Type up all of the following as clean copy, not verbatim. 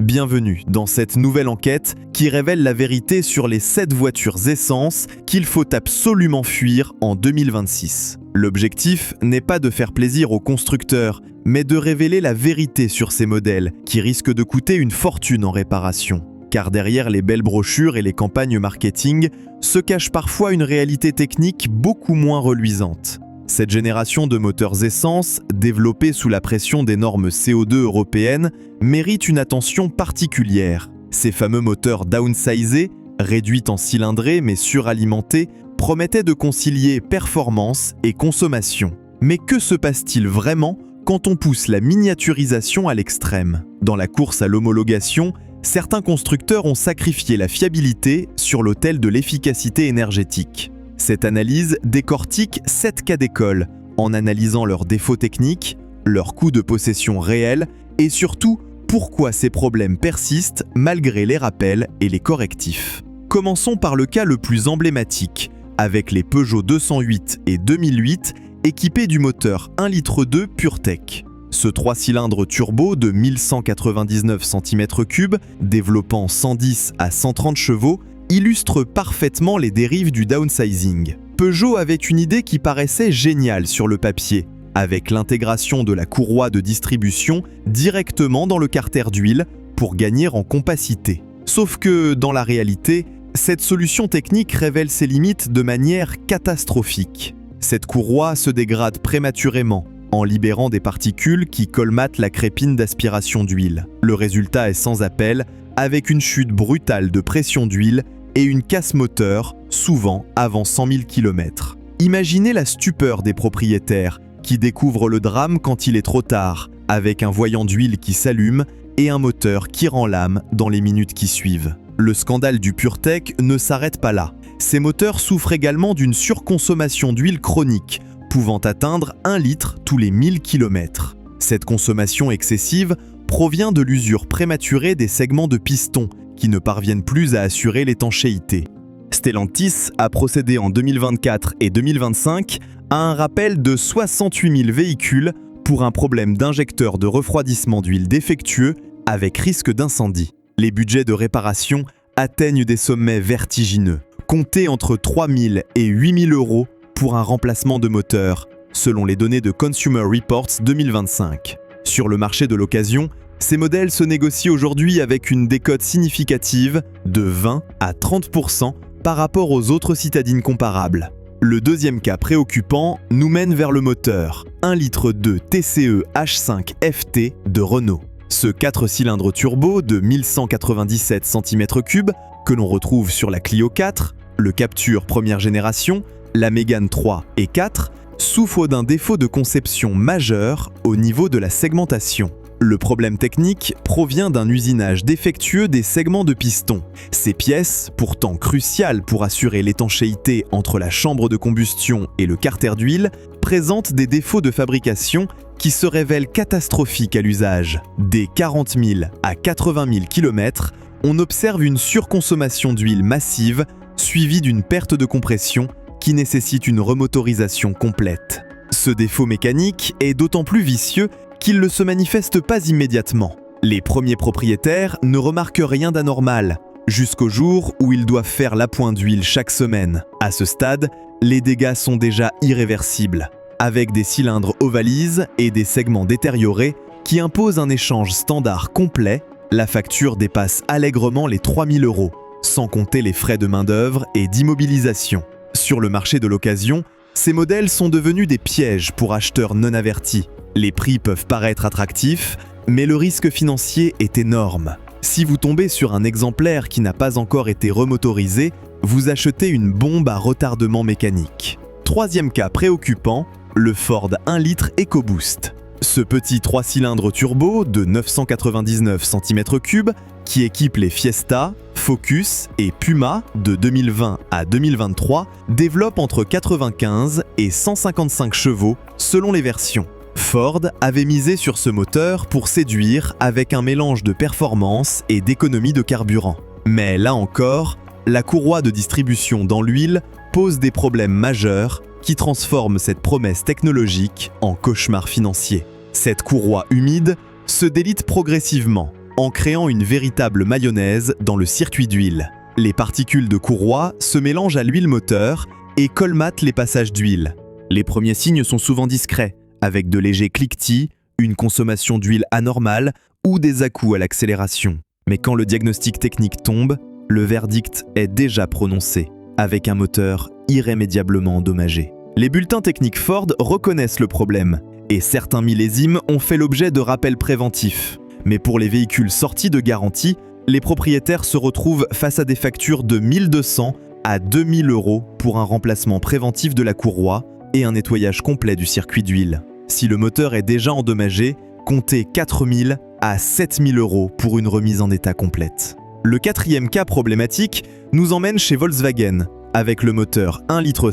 Bienvenue dans cette nouvelle enquête qui révèle la vérité sur les 7 voitures essence qu'il faut absolument fuir en 2026. L'objectif n'est pas de faire plaisir aux constructeurs, mais de révéler la vérité sur ces modèles qui risquent de coûter une fortune en réparation. Car derrière les belles brochures et les campagnes marketing se cache parfois une réalité technique beaucoup moins reluisante. Cette génération de moteurs essence, développée sous la pression des normes CO2 européennes, mérite une attention particulière. Ces fameux moteurs downsizés, réduits en cylindrée mais suralimentés, promettaient de concilier performance et consommation. Mais que se passe-t-il vraiment quand on pousse la miniaturisation à l'extrême? Dans la course à l'homologation, certains constructeurs ont sacrifié la fiabilité sur l'autel de l'efficacité énergétique. Cette analyse décortique 7 cas d'école en analysant leurs défauts techniques, leurs coûts de possession réels et surtout pourquoi ces problèmes persistent malgré les rappels et les correctifs. Commençons par le cas le plus emblématique, avec les Peugeot 208 et 2008 équipés du moteur 1,2 litre PureTech. Ce 3 cylindres turbo de 1199 cm3, développant 110 à 130 chevaux, illustre parfaitement les dérives du downsizing. Peugeot avait une idée qui paraissait géniale sur le papier, avec l'intégration de la courroie de distribution directement dans le carter d'huile pour gagner en compacité. Sauf que, dans la réalité, cette solution technique révèle ses limites de manière catastrophique. Cette courroie se dégrade prématurément, en libérant des particules qui colmatent la crépine d'aspiration d'huile. Le résultat est sans appel, avec une chute brutale de pression d'huile et une casse moteur, souvent avant 100 000 km. Imaginez la stupeur des propriétaires qui découvrent le drame quand il est trop tard, avec un voyant d'huile qui s'allume et un moteur qui rend l'âme dans les minutes qui suivent. Le scandale du PureTech ne s'arrête pas là. Ces moteurs souffrent également d'une surconsommation d'huile chronique, pouvant atteindre 1 litre tous les 1000 km. Cette consommation excessive provient de l'usure prématurée des segments de piston qui ne parviennent plus à assurer l'étanchéité. Stellantis a procédé en 2024 et 2025 à un rappel de 68 000 véhicules pour un problème d'injecteur de refroidissement d'huile défectueux avec risque d'incendie. Les budgets de réparation atteignent des sommets vertigineux, comptés entre 3 000 et 8 000 euros pour un remplacement de moteur, selon les données de Consumer Reports 2025. Sur le marché de l'occasion, ces modèles se négocient aujourd'hui avec une décote significative de 20 à 30% par rapport aux autres citadines comparables. Le deuxième cas préoccupant nous mène vers le moteur 1,2 litre TCE H5 FT de Renault. Ce 4 cylindres turbo de 1197 cm3 que l'on retrouve sur la Clio 4, le Captur première génération, la Mégane 3 et 4 souffre d'un défaut de conception majeur au niveau de la segmentation. Le problème technique provient d'un usinage défectueux des segments de piston. Ces pièces, pourtant cruciales pour assurer l'étanchéité entre la chambre de combustion et le carter d'huile, présentent des défauts de fabrication qui se révèlent catastrophiques à l'usage. Des 40 000 à 80 000 km, on observe une surconsommation d'huile massive suivie d'une perte de compression qui nécessite une remotorisation complète. Ce défaut mécanique est d'autant plus vicieux qu'il ne se manifeste pas immédiatement. Les premiers propriétaires ne remarquent rien d'anormal, jusqu'au jour où ils doivent faire l'appoint d'huile chaque semaine. À ce stade, les dégâts sont déjà irréversibles, avec des cylindres ovalises et des segments détériorés qui imposent un échange standard complet. La facture dépasse allègrement les 3 000 euros, sans compter les frais de main-d'œuvre et d'immobilisation. Sur le marché de l'occasion, ces modèles sont devenus des pièges pour acheteurs non avertis. Les prix peuvent paraître attractifs, mais le risque financier est énorme. Si vous tombez sur un exemplaire qui n'a pas encore été remotorisé, vous achetez une bombe à retardement mécanique. Troisième cas préoccupant, le Ford 1 litre EcoBoost. Ce petit 3 cylindres turbo de 999 cm3 qui équipe les Fiesta, Focus et Puma de 2020 à 2023 développe entre 95 et 155 chevaux selon les versions. Ford avait misé sur ce moteur pour séduire avec un mélange de performance et d'économie de carburant. Mais là encore, la courroie de distribution dans l'huile pose des problèmes majeurs qui transforment cette promesse technologique en cauchemar financier. Cette courroie humide se délite progressivement, en créant une véritable mayonnaise dans le circuit d'huile. Les particules de courroie se mélangent à l'huile moteur et colmatent les passages d'huile. Les premiers signes sont souvent discrets, avec de légers cliquetis, une consommation d'huile anormale ou des à-coups à l'accélération. Mais quand le diagnostic technique tombe, le verdict est déjà prononcé, avec un moteur irrémédiablement endommagé. Les bulletins techniques Ford reconnaissent le problème, et certains millésimes ont fait l'objet de rappels préventifs. Mais pour les véhicules sortis de garantie, les propriétaires se retrouvent face à des factures de 1 200 à 2 000 € pour un remplacement préventif de la courroie et un nettoyage complet du circuit d'huile. Si le moteur est déjà endommagé, comptez 4 000 à 7 000 € pour une remise en état complète. Le quatrième cas problématique nous emmène chez Volkswagen, avec le moteur 1,5 litre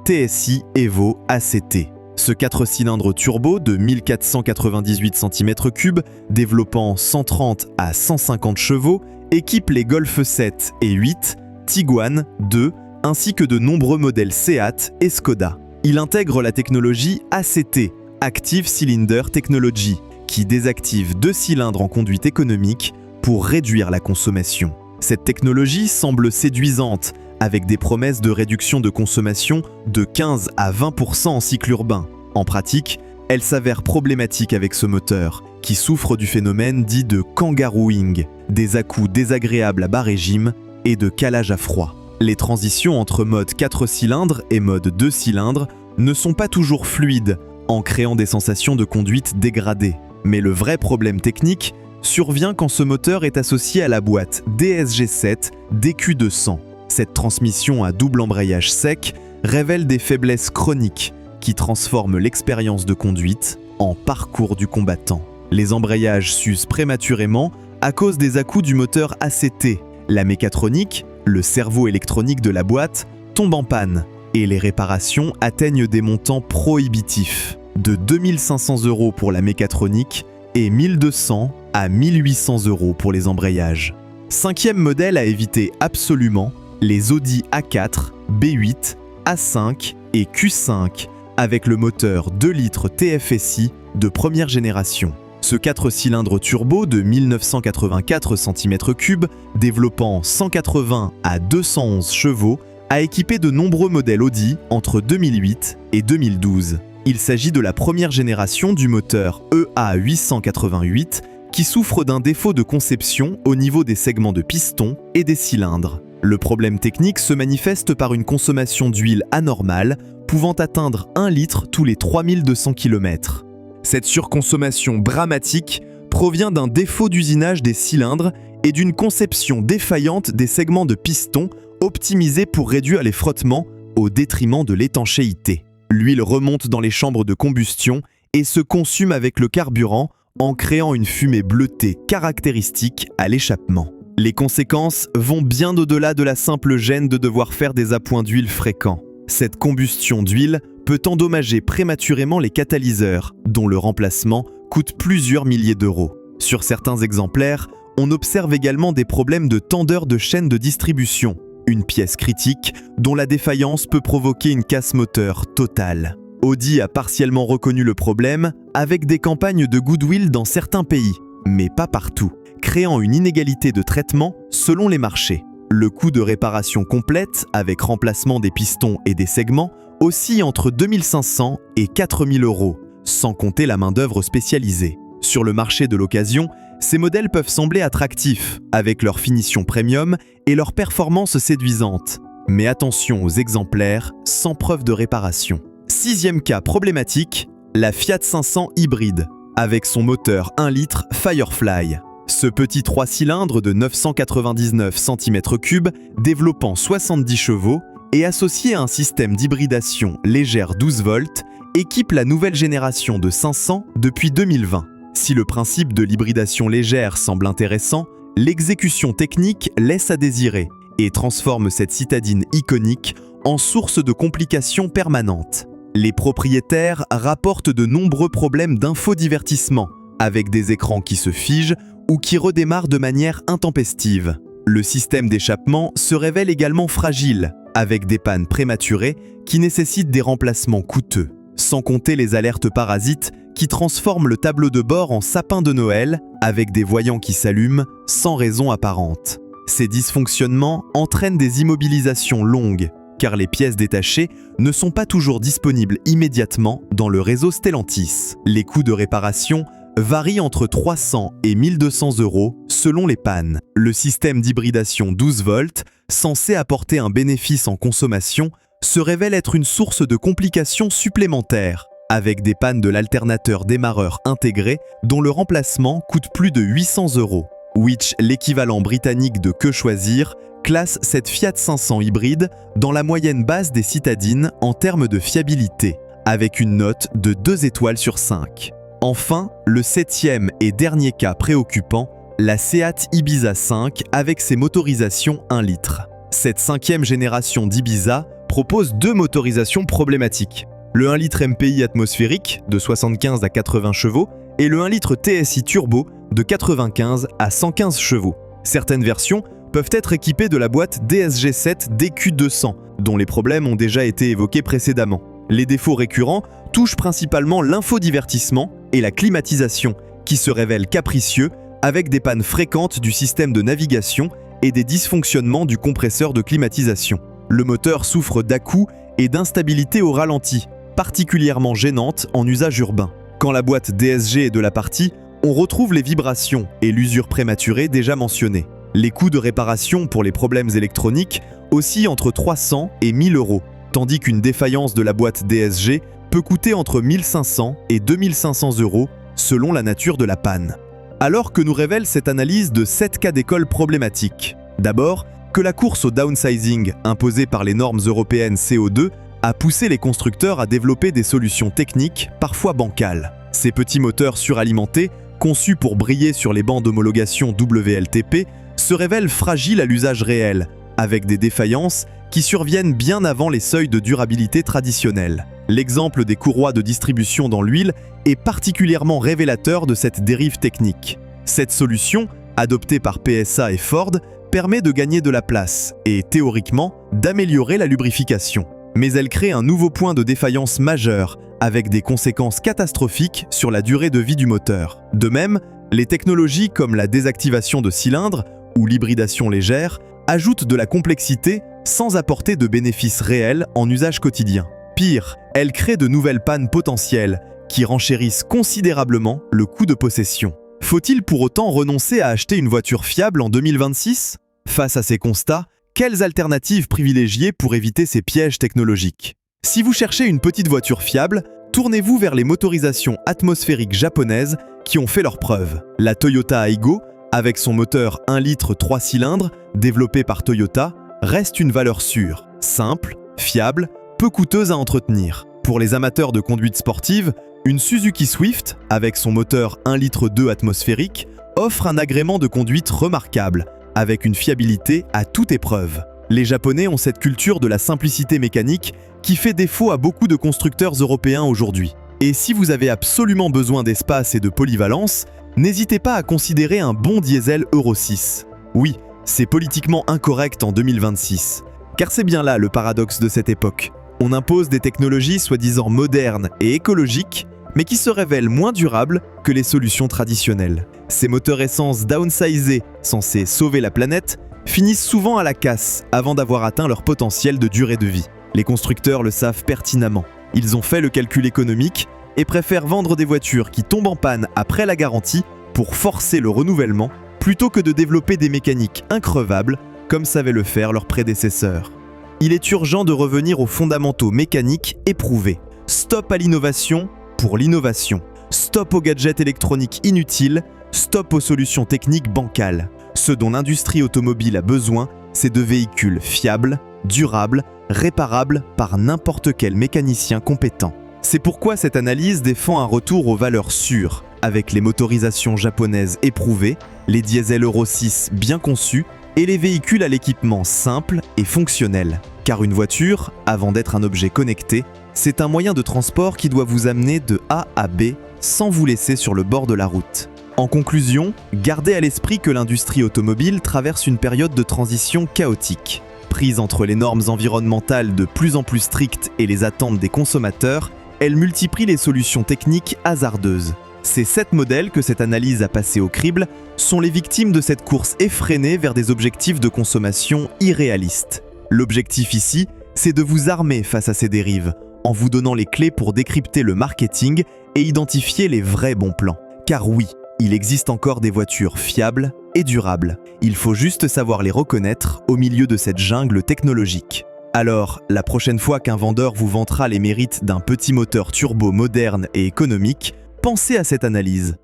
TSI Evo ACT. Ce 4 cylindres turbo de 1498 cm3, développant 130 à 150 chevaux, équipe les Golf 7 et 8, Tiguan 2, ainsi que de nombreux modèles Seat et Skoda. Il intègre la technologie ACT, Active Cylinder Technology, qui désactive 2 cylindres en conduite économique pour réduire la consommation. Cette technologie semble séduisante, avec des promesses de réduction de consommation de 15 à 20% en cycle urbain. En pratique, elle s'avère problématique avec ce moteur, qui souffre du phénomène dit de kangarouing, des à-coups désagréables à bas régime et de calage à froid. Les transitions entre mode 4 cylindres et mode 2 cylindres ne sont pas toujours fluides, en créant des sensations de conduite dégradées. Mais le vrai problème technique survient quand ce moteur est associé à la boîte DSG7 DQ200. Cette transmission à double embrayage sec révèle des faiblesses chroniques qui transforment l'expérience de conduite en parcours du combattant. Les embrayages s'usent prématurément à cause des à-coups du moteur ACT. La mécatronique, le cerveau électronique de la boîte, tombe en panne et les réparations atteignent des montants prohibitifs, de 2 500 € pour la mécatronique et 1 200 à 1 800 € pour les embrayages. Cinquième modèle à éviter absolument, les Audi A4, B8, A5 et Q5 avec le moteur 2 litres TFSI de première génération. Ce 4 cylindres turbo de 1984 cm3, développant 180 à 211 chevaux, a équipé de nombreux modèles Audi entre 2008 et 2012. Il s'agit de la première génération du moteur EA888 qui souffre d'un défaut de conception au niveau des segments de piston et des cylindres. Le problème technique se manifeste par une consommation d'huile anormale pouvant atteindre 1 litre tous les 3200 km. Cette surconsommation dramatique provient d'un défaut d'usinage des cylindres et d'une conception défaillante des segments de piston optimisés pour réduire les frottements au détriment de l'étanchéité. L'huile remonte dans les chambres de combustion et se consume avec le carburant en créant une fumée bleutée caractéristique à l'échappement. Les conséquences vont bien au-delà de la simple gêne de devoir faire des appoints d'huile fréquents. Cette combustion d'huile peut endommager prématurément les catalyseurs, dont le remplacement coûte plusieurs milliers d'euros. Sur certains exemplaires, on observe également des problèmes de tendeur de chaîne de distribution, une pièce critique dont la défaillance peut provoquer une casse moteur totale. Audi a partiellement reconnu le problème avec des campagnes de goodwill dans certains pays, mais pas partout, créant une inégalité de traitement selon les marchés. Le coût de réparation complète, avec remplacement des pistons et des segments, oscille entre 2 500 et 4 000 €, sans compter la main-d'œuvre spécialisée. Sur le marché de l'occasion, ces modèles peuvent sembler attractifs, avec leur finition premium et leur performance séduisante. Mais attention aux exemplaires sans preuve de réparation. Sixième cas problématique, la Fiat 500 hybride, avec son moteur 1 litre Firefly. Ce petit 3 cylindres de 999 cm3, développant 70 chevaux, et associé à un système d'hybridation légère 12 volts, équipe la nouvelle génération de 500 depuis 2020. Si le principe de l'hybridation légère semble intéressant, l'exécution technique laisse à désirer et transforme cette citadine iconique en source de complications permanentes. Les propriétaires rapportent de nombreux problèmes d'infodivertissement, avec des écrans qui se figent ou qui redémarrent de manière intempestive. Le système d'échappement se révèle également fragile, avec des pannes prématurées qui nécessitent des remplacements coûteux. sans compter les alertes parasites qui transforment le tableau de bord en sapin de Noël avec des voyants qui s'allument sans raison apparente. Ces dysfonctionnements entraînent des immobilisations longues, car les pièces détachées ne sont pas toujours disponibles immédiatement dans le réseau Stellantis. Les coûts de réparation varient entre 300 et 1200 € selon les pannes. Le système d'hybridation 12 volts, censé apporter un bénéfice en consommation, se révèle être une source de complications supplémentaires, avec des pannes de l'alternateur démarreur intégré dont le remplacement coûte plus de 800 €. Which, l'équivalent britannique de Que choisir, classe cette Fiat 500 hybride dans la moyenne basse des citadines en termes de fiabilité, avec une note de 2 étoiles sur 5. Enfin, le 7e et dernier cas préoccupant, la Seat Ibiza 5 avec ses motorisations 1 litre. Cette 5e génération d'Ibiza propose 2 motorisations problématiques. Le 1 litre MPI atmosphérique de 75 à 80 chevaux et le 1 litre TSI turbo de 95 à 115 chevaux. Certaines versions peuvent être équipées de la boîte DSG7 DQ200, dont les problèmes ont déjà été évoqués précédemment. Les défauts récurrents touchent principalement l'infodivertissement et la climatisation, qui se révèlent capricieux avec des pannes fréquentes du système de navigation et des dysfonctionnements du compresseur de climatisation. Le moteur souffre d'à-coups et d'instabilité au ralenti, particulièrement gênante en usage urbain. Quand la boîte DSG est de la partie, on retrouve les vibrations et l'usure prématurée déjà mentionnées. Les coûts de réparation pour les problèmes électroniques oscillent entre 300 et 1000 €, tandis qu'une défaillance de la boîte DSG peut coûter entre 1500 et 2500 € selon la nature de la panne. Alors que nous révèle cette analyse de 7 cas d'école problématiques. D'abord, que la course au downsizing imposée par les normes européennes CO2 a poussé les constructeurs à développer des solutions techniques parfois bancales. Ces petits moteurs suralimentés, conçus pour briller sur les bancs d'homologation WLTP, se révèlent fragiles à l'usage réel, avec des défaillances qui surviennent bien avant les seuils de durabilité traditionnels. L'exemple des courroies de distribution dans l'huile est particulièrement révélateur de cette dérive technique. Cette solution, adoptée par PSA et Ford, permet de gagner de la place et, théoriquement, d'améliorer la lubrification. Mais elle crée un nouveau point de défaillance majeur, avec des conséquences catastrophiques sur la durée de vie du moteur. De même, les technologies comme la désactivation de cylindres ou l'hybridation légère ajoutent de la complexité sans apporter de bénéfices réels en usage quotidien. Pire, elles créent de nouvelles pannes potentielles qui renchérissent considérablement le coût de possession. Faut-il pour autant renoncer à acheter une voiture fiable en 2026 ? Face à ces constats, quelles alternatives privilégier pour éviter ces pièges technologiques ? Si vous cherchez une petite voiture fiable, tournez-vous vers les motorisations atmosphériques japonaises qui ont fait leurs preuves. La Toyota Aygo, avec son moteur 1 litre 3 cylindres développé par Toyota, reste une valeur sûre, simple, fiable, peu coûteuse à entretenir. Pour les amateurs de conduite sportive, une Suzuki Swift, avec son moteur 1 litre 2 atmosphérique, offre un agrément de conduite remarquable, avec une fiabilité à toute épreuve. Les Japonais ont cette culture de la simplicité mécanique qui fait défaut à beaucoup de constructeurs européens aujourd'hui. Et si vous avez absolument besoin d'espace et de polyvalence, n'hésitez pas à considérer un bon diesel Euro 6. Oui, c'est politiquement incorrect en 2026, car c'est bien là le paradoxe de cette époque. On impose des technologies soi-disant modernes et écologiques, mais qui se révèlent moins durables que les solutions traditionnelles. Ces moteurs essence downsizés, censés sauver la planète, finissent souvent à la casse avant d'avoir atteint leur potentiel de durée de vie. Les constructeurs le savent pertinemment. Ils ont fait le calcul économique et préfèrent vendre des voitures qui tombent en panne après la garantie pour forcer le renouvellement, plutôt que de développer des mécaniques increvables comme savaient le faire leurs prédécesseurs. Il est urgent de revenir aux fondamentaux mécaniques éprouvés. Stop à l'innovation pour l'innovation. Stop aux gadgets électroniques inutiles, stop aux solutions techniques bancales. Ce dont l'industrie automobile a besoin, c'est de véhicules fiables, durables, réparables par n'importe quel mécanicien compétent. C'est pourquoi cette analyse défend un retour aux valeurs sûres, avec les motorisations japonaises éprouvées, les diesels Euro 6 bien conçus et les véhicules à l'équipement simple et fonctionnel. Car une voiture, avant d'être un objet connecté, c'est un moyen de transport qui doit vous amener de A à B sans vous laisser sur le bord de la route. En conclusion, gardez à l'esprit que l'industrie automobile traverse une période de transition chaotique. Prise entre les normes environnementales de plus en plus strictes et les attentes des consommateurs, elle multiplie les solutions techniques hasardeuses. Ces 7 modèles que cette analyse a passés au crible sont les victimes de cette course effrénée vers des objectifs de consommation irréalistes. L'objectif ici, c'est de vous armer face à ces dérives, en vous donnant les clés pour décrypter le marketing et identifier les vrais bons plans. Car oui, il existe encore des voitures fiables et durables. Il faut juste savoir les reconnaître au milieu de cette jungle technologique. Alors, la prochaine fois qu'un vendeur vous vantera les mérites d'un petit moteur turbo moderne et économique, pensez à cette analyse.